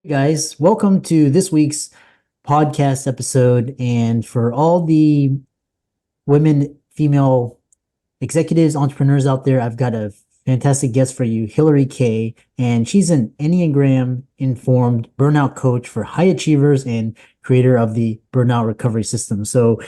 Guys, welcome to this week's podcast episode. And for all the women, female executives, entrepreneurs out there, I've got a fantastic guest for you, Hillarie Kay. And she's an Enneagram informed burnout coach for high achievers and creator of the burnout recovery system. So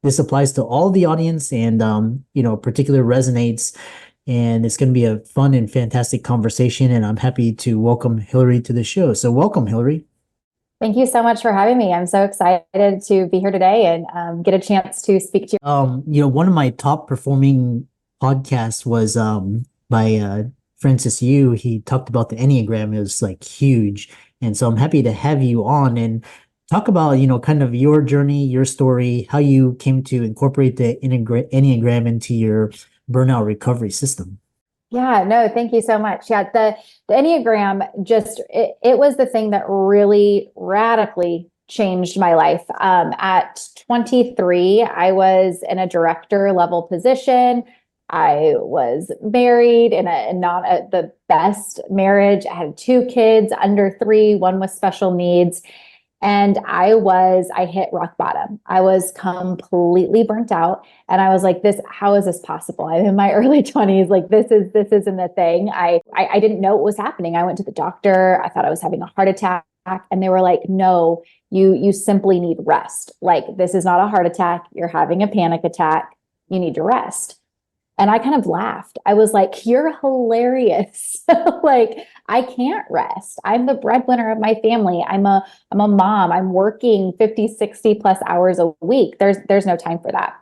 this applies to all the audience and, particular resonates. And it's going to be a fun and fantastic conversation. And I'm happy to welcome Hillarie to the show. So welcome, Hillarie. Thank you so much for having me. I'm so excited to be here today and get a chance to speak to you. One of my top performing podcasts was by Francis Yu. He talked about the Enneagram. It was like huge. And so I'm happy to have you on and talk about, kind of your journey, your story, how you came to incorporate the Enneagram into your burnout recovery system. Yeah, no, thank you so much. Yeah, the Enneagram it was the thing that really radically changed my life. At 23, I was in a director level position. I was married in the best marriage. I had 2 kids under 3, one with special needs. And I hit rock bottom. I was completely burnt out. And I was like, how is this possible? I'm in my early 20s. Like, this isn't a thing. I didn't know what was happening. I went to the doctor. I thought I was having a heart attack. And they were like, no, you simply need rest. Like, this is not a heart attack. You're having a panic attack. You need to rest. And I kind of laughed. I was like, you're hilarious. Like, I can't rest. I'm the breadwinner of my family. I'm a mom. I'm working 50, 60 plus hours a week. There's no time for that.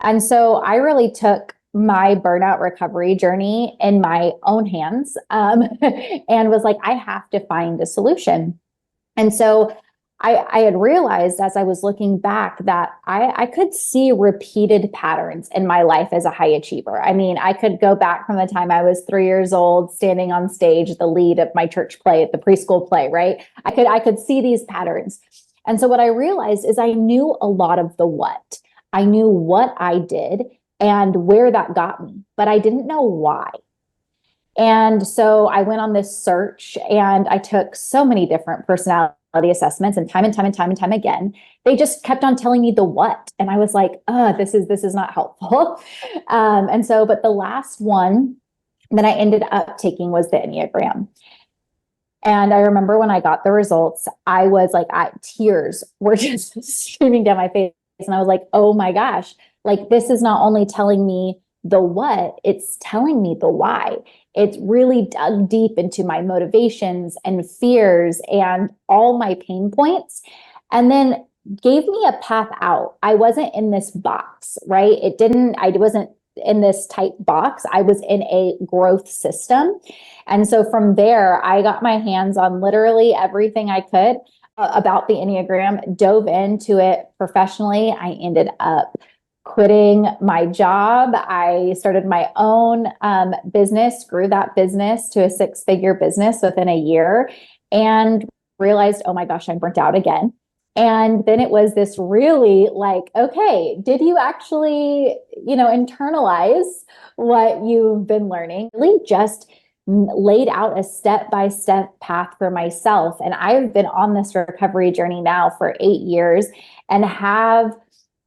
And so I really took my burnout recovery journey in my own hands, and was like, I have to find a solution. And so I had realized as I was looking back that I could see repeated patterns in my life as a high achiever. I mean, I could go back from the time I was 3 years old, standing on stage, the lead of my church play at the preschool play, right? I could see these patterns. And so what I realized is I knew a lot of the what. I knew what I did and where that got me, but I didn't know why. And so I went on this search and I took so many different personality assessments, and time again, they just kept on telling me the what. And I was like, this is not helpful. But the last one that I ended up taking was the Enneagram. And I remember when I got the results, I was like, tears were just streaming down my face. And I was like, oh my gosh, like, this is not only telling me the what, it's telling me the why. It's really dug deep into my motivations and fears and all my pain points, and then gave me a path out. I wasn't in this box, right? I wasn't in this tight box. I was in a growth system. And so from there, I got my hands on literally everything I could about the Enneagram, dove into it professionally. I ended up quitting my job. I started my own business, grew that business to a 6-figure business within a year, and realized, oh my gosh, I'm burnt out again. And then it was this really like, okay, did you actually, internalize what you've been learning? Really just laid out a step-by-step path for myself. And I've been on this recovery journey now for 8 years and have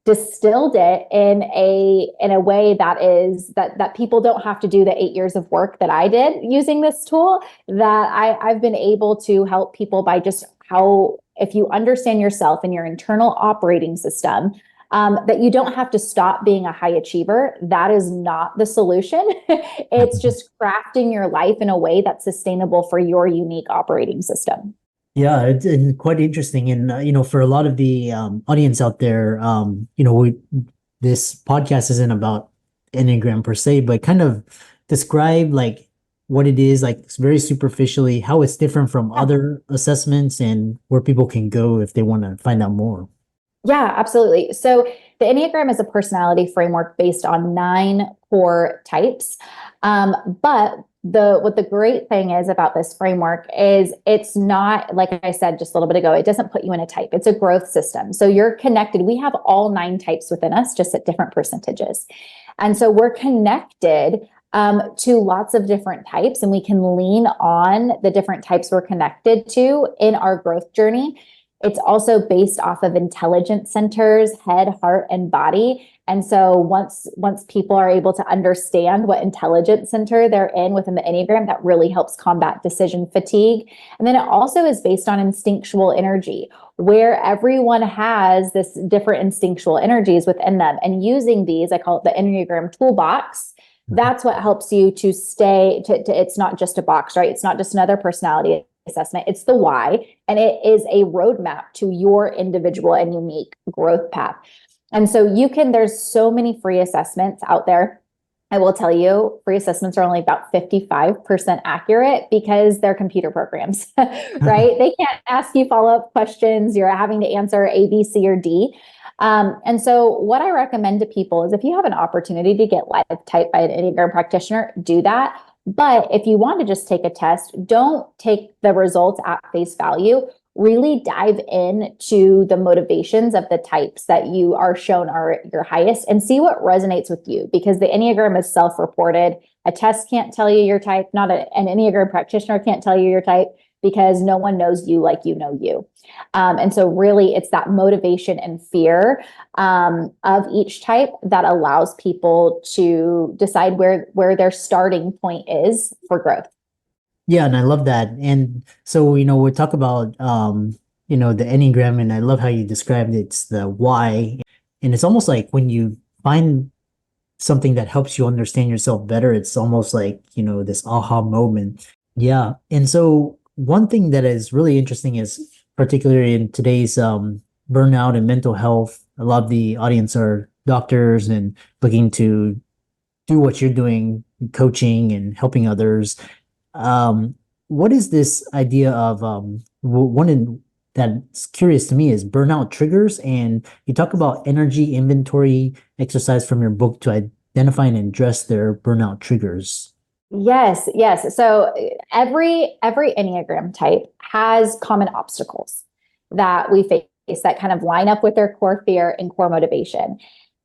distilled it in a way that people don't have to do the 8 years of work that I did using this tool, that I've been able to help people by just how, if you understand yourself and your internal operating system, that you don't have to stop being a high achiever. That is not the solution. It's just crafting your life in a way that's sustainable for your unique operating system. Yeah, it's quite interesting. And, for a lot of the audience out there, this podcast isn't about Enneagram per se, but kind of describe like what it is, like very superficially, how it's different from other assessments and where people can go if they want to find out more. Yeah, absolutely. So the Enneagram is a personality framework based on 9 core types. But what the great thing is about this framework is it's not, like I said just a little bit ago, it doesn't put you in a type. It's a growth system. So you're connected. We have all 9 types within us, just at different percentages. And so we're connected to lots of different types, and we can lean on the different types we're connected to in our growth journey. It's also based off of intelligence centers, head, heart, and body. And so once people are able to understand what intelligence center they're in within the Enneagram, that really helps combat decision fatigue. And then it also is based on instinctual energy, where everyone has this different instinctual energies within them. And using these, I call it the Enneagram toolbox. That's what helps you to stay to it's not just a box, right? It's not just another personality assessment. It's the why, and it is a roadmap to your individual and unique growth path. And so there's so many free assessments out there. I will tell you, free assessments are only about 55% accurate because they're computer programs, right? They can't ask you follow-up questions. You're having to answer A, B, C, or D. And so what I recommend to people is if you have an opportunity to get live typed by an Enneagram practitioner, do that. But if you want to just take a test, don't take the results at face value. Really dive into the motivations of the types that you are shown are your highest and see what resonates with you, because the Enneagram is self-reported. A test can't tell you your type. Not an Enneagram practitioner can't tell you your type, because no one knows you like you know you. And so really it's that motivation and fear of each type that allows people to decide where their starting point is for growth. Yeah, and I love that. And so, we talk about, the Enneagram, and I love how you described it's the why. And it's almost like when you find something that helps you understand yourself better, it's almost like, this aha moment. Yeah. And so one thing that is really interesting is, particularly in today's burnout and mental health, a lot of the audience are doctors and looking to do what you're doing, coaching and helping others. What is this idea of that's curious to me is burnout triggers, and you talk about energy inventory exercise from your book to identify and address their burnout triggers. Yes. So every Enneagram type has common obstacles that we face that kind of line up with their core fear and core motivation.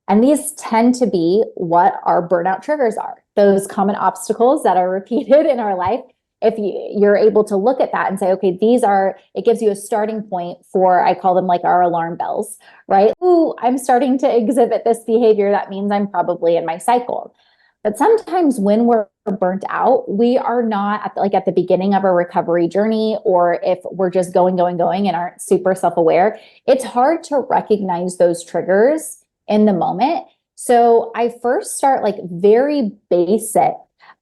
And these tend to be what our burnout triggers are, those common obstacles that are repeated in our life. If you're able to look at that and say, okay, it gives you a starting point for, I call them like our alarm bells, right? Ooh, I'm starting to exhibit this behavior. That means I'm probably in my cycle. But sometimes when we're burnt out, we are not at the beginning of a recovery journey, or if we're just going and aren't super self-aware, it's hard to recognize those triggers in the moment. So I first start like very basic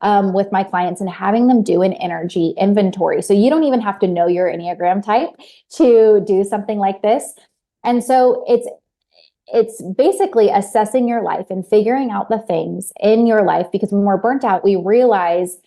with my clients and having them do an energy inventory. So you don't even have to know your Enneagram type to do something like this. And so it's basically assessing your life and figuring out the things in your life, because when we're burnt out, we realize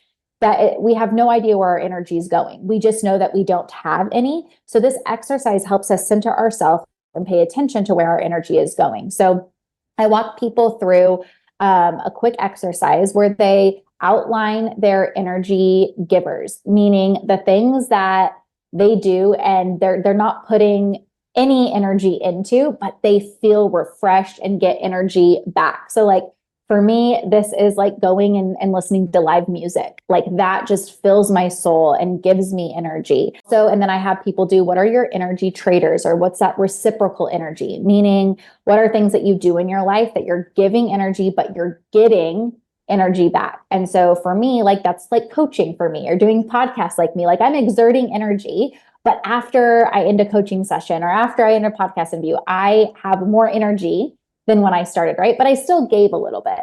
that we have no idea where our energy is going. We just know that we don't have any. So this exercise helps us center ourselves and pay attention to where our energy is going. So I walk people through a quick exercise where they outline their energy givers, meaning the things that they do and they're not putting any energy into, but they feel refreshed and get energy back. So like for me, this is like going and listening to live music. Like that just fills my soul and gives me energy. So, and then I have people do, what are your energy traders, or what's that reciprocal energy? Meaning, what are things that you do in your life that you're giving energy, but you're getting energy back? And so for me, like that's like coaching for me, or doing podcasts like me, like I'm exerting energy. But after I end a coaching session or after I end a podcast interview, I have more energy than when I started, right? But I still gave a little bit.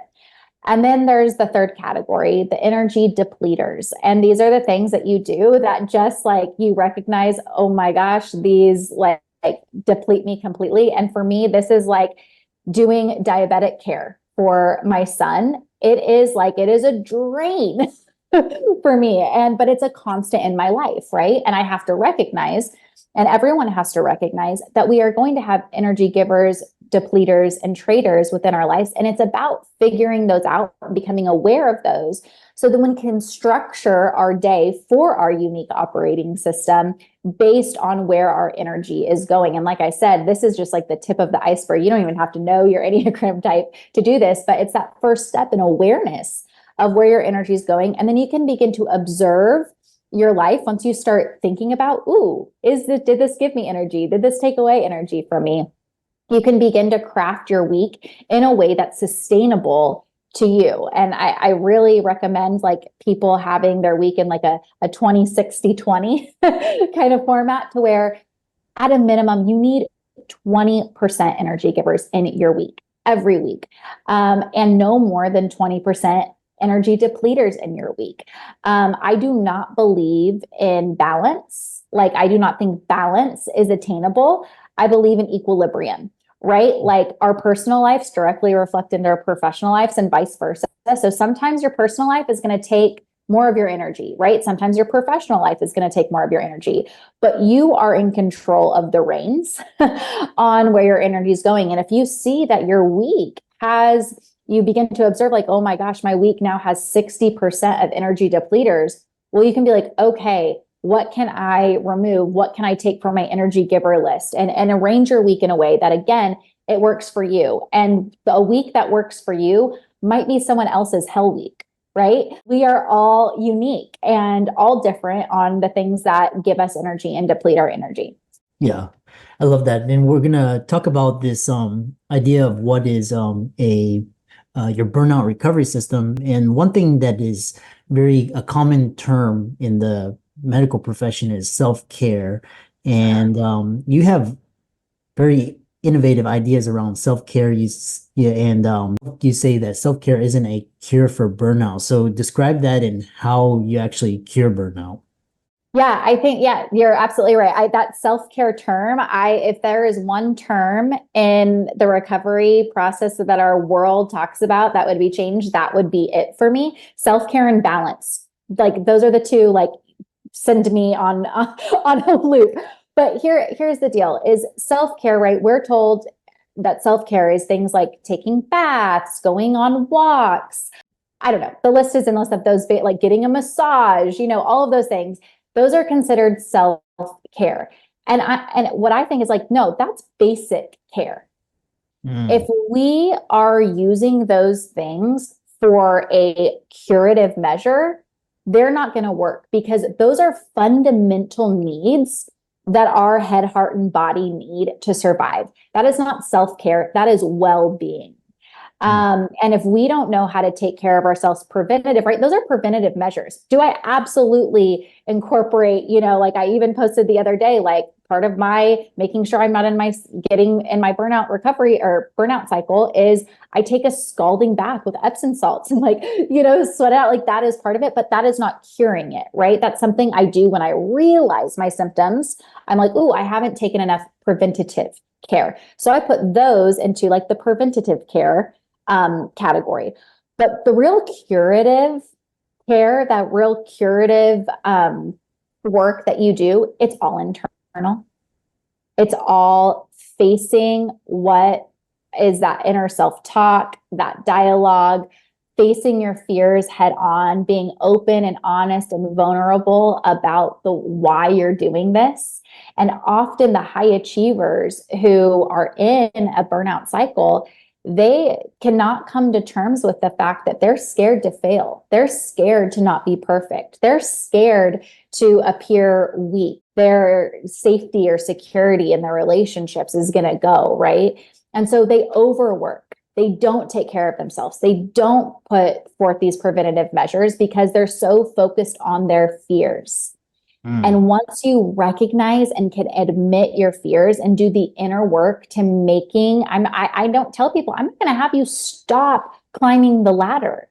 And then there's the third category, the energy depleters. And these are the things that you do that just like you recognize, oh my gosh, these like deplete me completely. And for me, this is like doing diabetic care for my son. It is a drain for me. But it's a constant in my life, right? And I have to recognize, and everyone has to recognize, that we are going to have energy givers, depleters, and traders within our lives. And it's about figuring those out, becoming aware of those, so that we can structure our day for our unique operating system based on where our energy is going. And like I said, this is just like the tip of the iceberg. You don't even have to know your Enneagram type to do this, but it's that first step in awareness of where your energy is going. And then you can begin to observe your life once you start thinking about, ooh, did this give me energy? Did this take away energy from me? You can begin to craft your week in a way that's sustainable to you. And I really recommend like people having their week in like a 20-60-20 kind of format, to where at a minimum, you need 20% energy givers in your week, every week, and no more than 20% energy depleters in your week. I do not believe in balance. Like, I do not think balance is attainable. I believe in equilibrium, right? Like, our personal lives directly reflect into our professional lives and vice versa. So sometimes your personal life is going to take more of your energy, right? Sometimes your professional life is going to take more of your energy, but you are in control of the reins on where your energy is going. And if you see that your week you begin to observe like, oh my gosh, my week now has 60% of energy depleters. Well, you can be like, okay, what can I remove? What can I take from my energy giver list? And arrange your week in a way that, again, it works for you. And a week that works for you might be someone else's hell week, right? We are all unique and all different on the things that give us energy and deplete our energy. Yeah, I love that. And we're gonna talk about this idea of what is your burnout recovery system. And one thing that is a common term in the medical profession is self-care. And you have very innovative ideas around self-care. You say that self-care isn't a cure for burnout. So describe that and how you actually cure burnout. Yeah, I think, yeah, you're absolutely right. That self-care term, if there is one term in the recovery process that our world talks about that would be changed, that would be it for me. Self-care and balance. Like, those are the two, like, send me on a loop. But here's the deal is self-care, right? We're told that self-care is things like taking baths, going on walks. I don't know. The list is endless of those, like getting a massage, all of those things. Those are considered self-care. And what I think is like, no, that's basic care. If we are using those things for a curative measure, they're not going to work, because those are fundamental needs that our head, heart, and body need to survive. That is not self-care. That is well-being. And if we don't know how to take care of ourselves preventative, right? Those are preventative measures. Do I absolutely incorporate, like I even posted the other day, like part of my making sure I'm not getting in my burnout recovery or burnout cycle is I take a scalding bath with Epsom salts and like, sweat out. Like, that is part of it, but that is not curing it, right? That's something I do when I realize my symptoms. I'm like, ooh, I haven't taken enough preventative care. So I put those into like the preventative care category. But the real curative care, that real curative work that you do, it's all internal. It's all facing what is that inner self-talk, that dialogue, facing your fears head on, being open and honest and vulnerable about the why you're doing this. And often the high achievers who are in a burnout cycle, they cannot come to terms with the fact that they're scared to fail. They're scared to not be perfect. They're scared to appear weak. Their safety or security in their relationships is going to go, right? And so they overwork. They don't take care of themselves. They don't put forth these preventative measures because they're so focused on their fears. And once you recognize and can admit your fears and do the inner work to I don't tell people, I'm not going to have you stop climbing the ladder.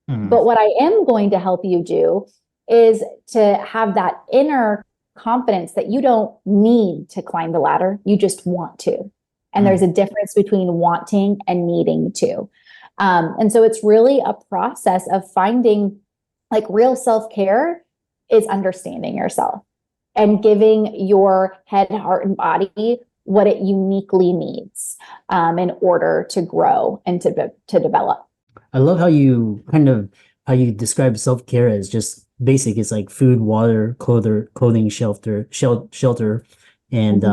But what I am going to help you do is to have that inner confidence that you don't need to climb the ladder. You just want to. And there's a difference between wanting and needing to. And so it's really a process of finding, like, real self-care is understanding yourself and giving your head, heart, and body what it uniquely needs in order to grow and to develop. I love how you describe self-care as just basic. It's like food, water, clothing, shelter. And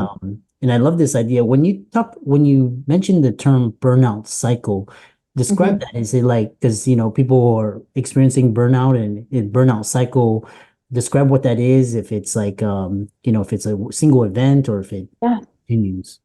and I love this idea. When you mentioned the term burnout cycle, describe Mhm. that? Is it like, because people are experiencing burnout and burnout cycle. Describe what that is, if it's like if it's a single event or if it Yeah. continues.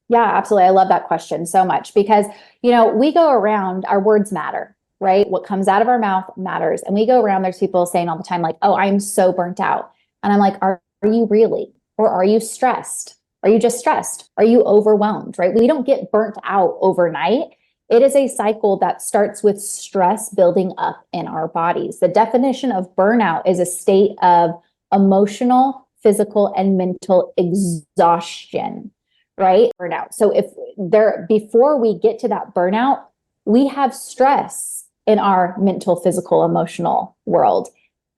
Yeah, absolutely. I love that question so much because, we go around, our words matter, right? What comes out of our mouth matters. And we go around, there's people saying all the time, like, oh, I'm so burnt out. And I'm like, are you really? Or are you stressed? Are you just stressed? Are you overwhelmed, right? We don't get burnt out overnight. It is a cycle that starts with stress building up in our bodies. The definition of burnout is a state of emotional, physical, and mental exhaustion, right? Burnout. So before we get to that burnout, we have stress in our mental, physical, emotional world.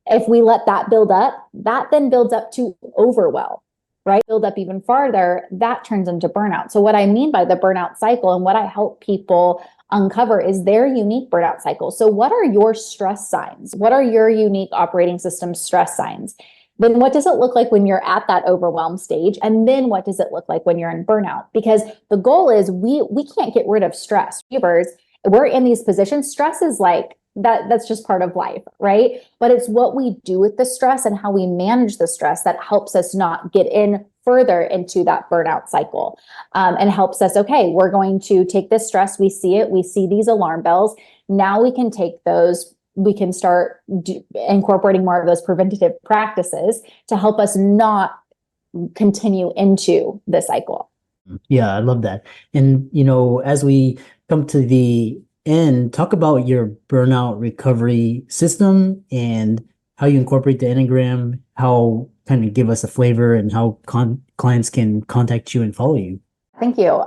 If we let that build up, that then builds up to overwhelm, right? Build up even farther, that turns into burnout. So what I mean by the burnout cycle and what I help people uncover is their unique burnout cycle. So what are your stress signs? What are your unique operating system stress signs? Then what does it look like when you're at that overwhelm stage? And then what does it look like when you're in burnout? Because the goal is we can't get rid of stress. We're in these positions. Stress is like that's just part of life, right? But it's what we do with the stress and how we manage the stress that helps us not get in further into that burnout cycle, and helps us, okay, we're going to take this stress. We see it. We see these alarm bells. Now we can take those. We can start incorporating more of those preventative practices to help us not continue into the cycle. Yeah, I love that. And as we come to the end, talk about your burnout recovery system and how you incorporate the Enneagram, how kind of give us a flavor and how clients can contact you and follow you. Thank you.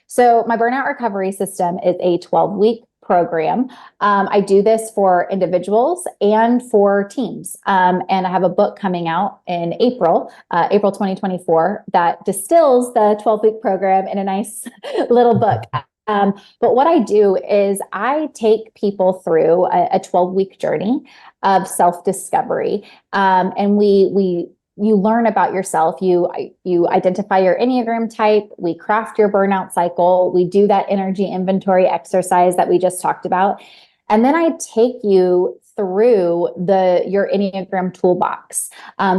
So my burnout recovery system is a 12-week program. I do this for individuals and for teams. And I have a book coming out in April 2024, that distills the 12-week program in a nice little book. But what I do is I take people through a 12-week journey of self-discovery. And you learn about yourself. You identify your Enneagram type. We craft your burnout cycle. We do that energy inventory exercise that we just talked about. And then I take you through your Enneagram toolbox.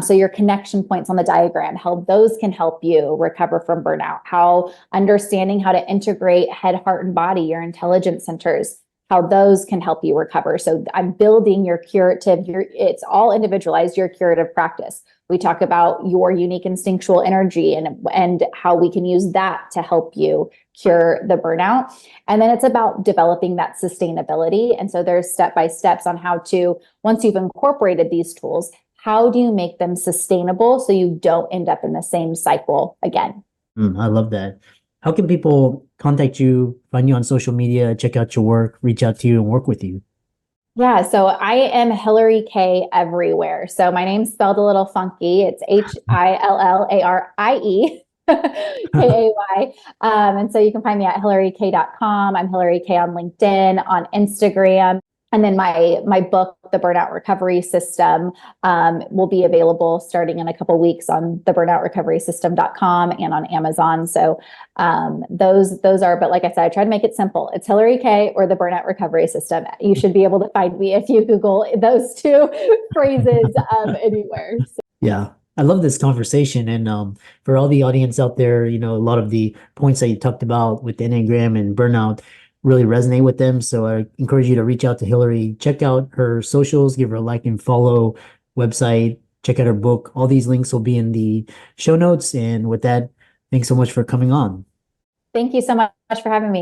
So your connection points on the diagram, how those can help you recover from burnout, how understanding how to integrate head, heart, and body, your intelligence centers, how those can help you recover. So I'm building your curative, it's all individualized, your curative practice. We talk about your unique instinctual energy and how we can use that to help you cure the burnout. And then it's about developing that sustainability. And so there's step-by-steps on how to, once you've incorporated these tools, how do you make them sustainable so you don't end up in the same cycle again? I love that. How can people contact you, find you on social media, check out your work, reach out to you and work with you? Yeah, so I am Hillarie Kay everywhere. So my name's spelled a little funky. It's Hillarie Kay. And so you can find me at hillariekay.com. I'm Hillarie Kay on LinkedIn, on Instagram. And then my book, The Burnout Recovery System, will be available starting in a couple weeks on theburnoutrrecoverysystem.com and on Amazon. So those are, but like I said, I try to make it simple. It's Hillarie Kay or the Burnout Recovery System. You should be able to find me if you Google those two phrases anywhere. So. Yeah, I love this conversation. And for all the audience out there, a lot of the points that you talked about with the Enneagram and burnout really resonate with them. So I encourage you to reach out to Hillarie, check out her socials, give her a like and follow, website, check out her book. All these links will be in the show notes. And with that, thanks so much for coming on. Thank you so much for having me.